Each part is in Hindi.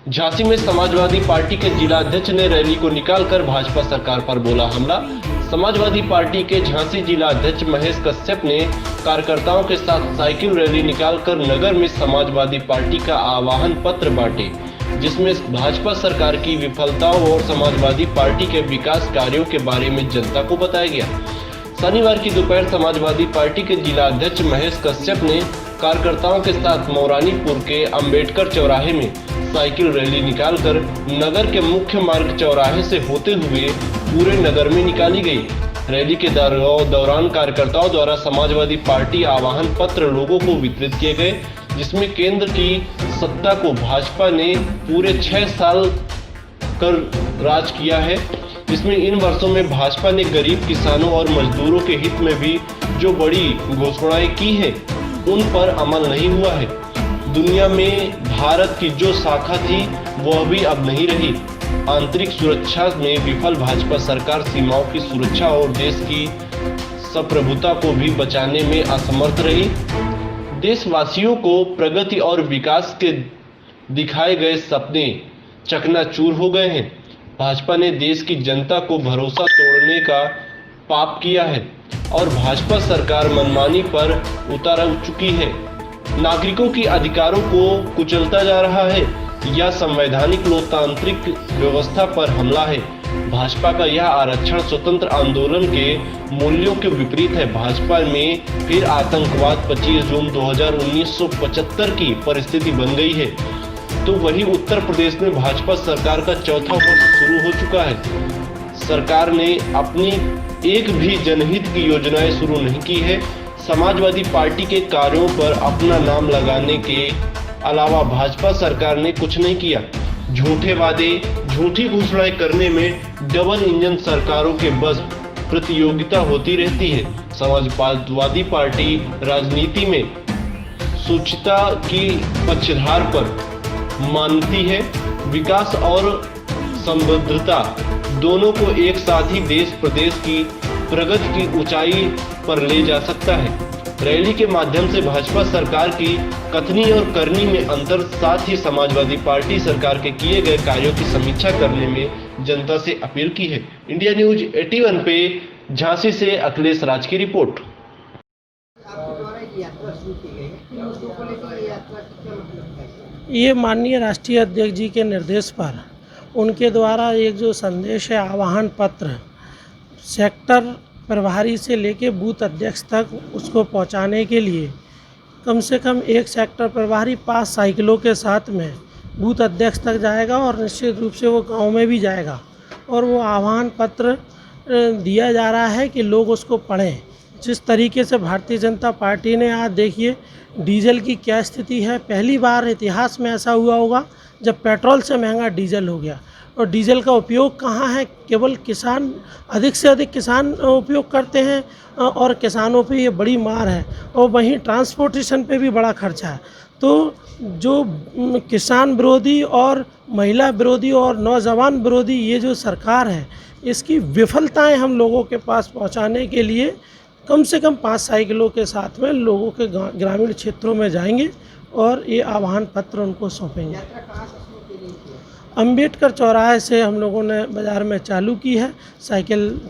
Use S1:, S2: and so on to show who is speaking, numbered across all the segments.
S1: झांसी में समाजवादी पार्टी के जिला अध्यक्ष ने रैली को निकालकर भाजपा सरकार पर बोला हमला। समाजवादी पार्टी के झांसी जिला अध्यक्ष महेश कश्यप ने कार्यकर्ताओं के साथ साइकिल रैली निकालकर नगर में समाजवादी पार्टी का आह्वान पत्र बांटे, जिसमें भाजपा सरकार की विफलताओं और समाजवादी पार्टी के विकास कार्यों के बारे में जनता को बताया गया। शनिवार की दोपहर समाजवादी पार्टी के जिला अध्यक्ष महेश कश्यप ने कार्यकर्ताओं के साथ मौरानीपुर के अंबेडकर चौराहे में साइकिल रैली निकालकर नगर के मुख्य मार्ग चौराहे से होते हुए पूरे नगर में निकाली गई। रैली के दौरान कार्यकर्ताओं द्वारा समाजवादी पार्टी आह्वान पत्र लोगों को वितरित किए गए, जिसमें केंद्र की सत्ता को भाजपा ने पूरे 6 साल कर राज किया है। इसमें इन वर्षों में भाजपा ने गरीब किसानों और मजदूरों के हित में भी जो बड़ी घोषणाएं की हैं, उन पर अमल नहीं हुआ है। दुनिया में भारत की जो शाखा थी वह भी अब नहीं रही। आंतरिक सुरक्षा में विफल भाजपा सरकार सीमाओं की सुरक्षा और देश की संप्रभुता को भी बचाने में असमर्थ रही। देशवासियों को प्रगति और विकास के दिखाए गए सपने चकनाचूर हो गए हैं। भाजपा ने देश की जनता को भरोसा तोड़ने का पाप किया है और भाजपा सरकार मनमानी पर उतर चुकी है। नागरिकों के अधिकारों को कुचलता जा रहा है। यह संवैधानिक लोकतांत्रिक व्यवस्था पर हमला है। भाजपा का यह आरक्षण स्वतंत्र आंदोलन के मूल्यों के विपरीत है। भाजपा में फिर आतंकवाद 25 जून 1975 की परिस्थिति बन गई है। तो वही उत्तर प्रदेश में भाजपा सरकार का चौथा वर्ष शुरू हो चुका है। सरकार ने अपनी एक भी जनहित की योजनाएं शुरू नहीं की है। समाजवादी पार्टी के कार्यों पर अपना नाम लगाने के अलावा भाजपा सरकार ने कुछ नहीं किया। झूठे वादे, झूठी घोषणाएं करने में डबल इंजन सरकारों के बस प्रतियोगिता होती रहती है। समाजवादी पार्टी राजनीति में शुचिता की पक्षधार पर मानती है। विकास और समृद्धता दोनों को एक साथ ही देश प्रदेश की प्रगति की ऊंचाई पर ले जा सकता है। रैली के माध्यम से भाजपा सरकार की कथनी और करनी में अंतर, साथ ही समाजवादी पार्टी सरकार के किए गए कार्यों की समीक्षा करने में जनता से अपील की है। इंडिया न्यूज 81 पे झांसी से अखिलेश राज की रिपोर्ट।
S2: ये माननीय राष्ट्रीय अध्यक्ष जी के निर्देश पर उनके द्वारा एक जो संदेश है, आह्वान पत्र सेक्टर प्रभारी से लेके बूथ अध्यक्ष तक उसको पहुंचाने के लिए कम से कम एक सेक्टर प्रभारी 5 साइकिलों के साथ में बूथ अध्यक्ष तक जाएगा और निश्चित रूप से वो गांव में भी जाएगा और वो आह्वान पत्र दिया जा रहा है कि लोग उसको पढ़ें। जिस तरीके से भारतीय जनता पार्टी ने आज देखिए डीजल की क्या स्थिति है। पहली बार इतिहास में ऐसा हुआ होगा जब पेट्रोल से महंगा डीजल हो गया। और डीजल का उपयोग कहाँ है? केवल किसान, अधिक से अधिक किसान उपयोग करते हैं और किसानों पे ये बड़ी मार है। और वहीं ट्रांसपोर्टेशन पे भी बड़ा खर्चा है। तो जो किसान विरोधी और महिला विरोधी और नौजवान विरोधी ये जो सरकार है, इसकी विफलताएं हम लोगों के पास पहुंचाने के लिए कम से कम 5 साइकिलों के साथ में लोगों के ग्रामीण क्षेत्रों में जाएंगे और ये आह्वान पत्र उनको सौंपेंगे। अंबेडकर चौराहे से हम लोगों ने बाज़ार में चालू की है साइकिल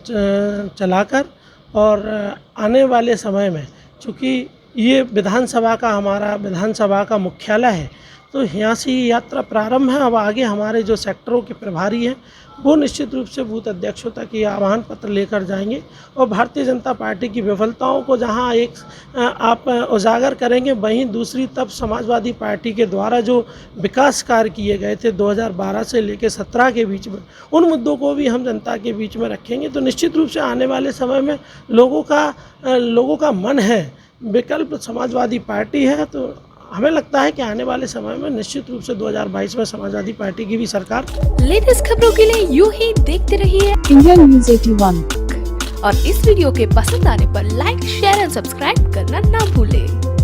S2: चलाकर, और आने वाले समय में चूँकि ये हमारा विधानसभा का मुख्यालय है, तो यहाँ से ये यात्रा प्रारंभ है। अब आगे हमारे जो सेक्टरों के प्रभारी हैं वो निश्चित रूप से बूथ अध्यक्षों तक ये आह्वान पत्र लेकर जाएंगे और भारतीय जनता पार्टी की विफलताओं को जहां एक आप उजागर करेंगे, वहीं दूसरी तरफ समाजवादी पार्टी के द्वारा जो विकास कार्य किए गए थे 2012 से लेकर 17 के बीच में, उन मुद्दों को भी हम जनता के बीच में रखेंगे। तो निश्चित रूप से आने वाले समय में लोगों का मन है, विकल्प समाजवादी पार्टी है। तो हमें लगता है कि आने वाले समय में निश्चित रूप से 2022 में समाजवादी पार्टी की भी सरकार।
S3: लेटेस्ट खबरों के लिए यूं ही देखते रहिए
S4: इंडिया न्यूज 81
S3: और इस वीडियो के पसंद आने पर लाइक, शेयर एंड सब्सक्राइब करना ना भूलें।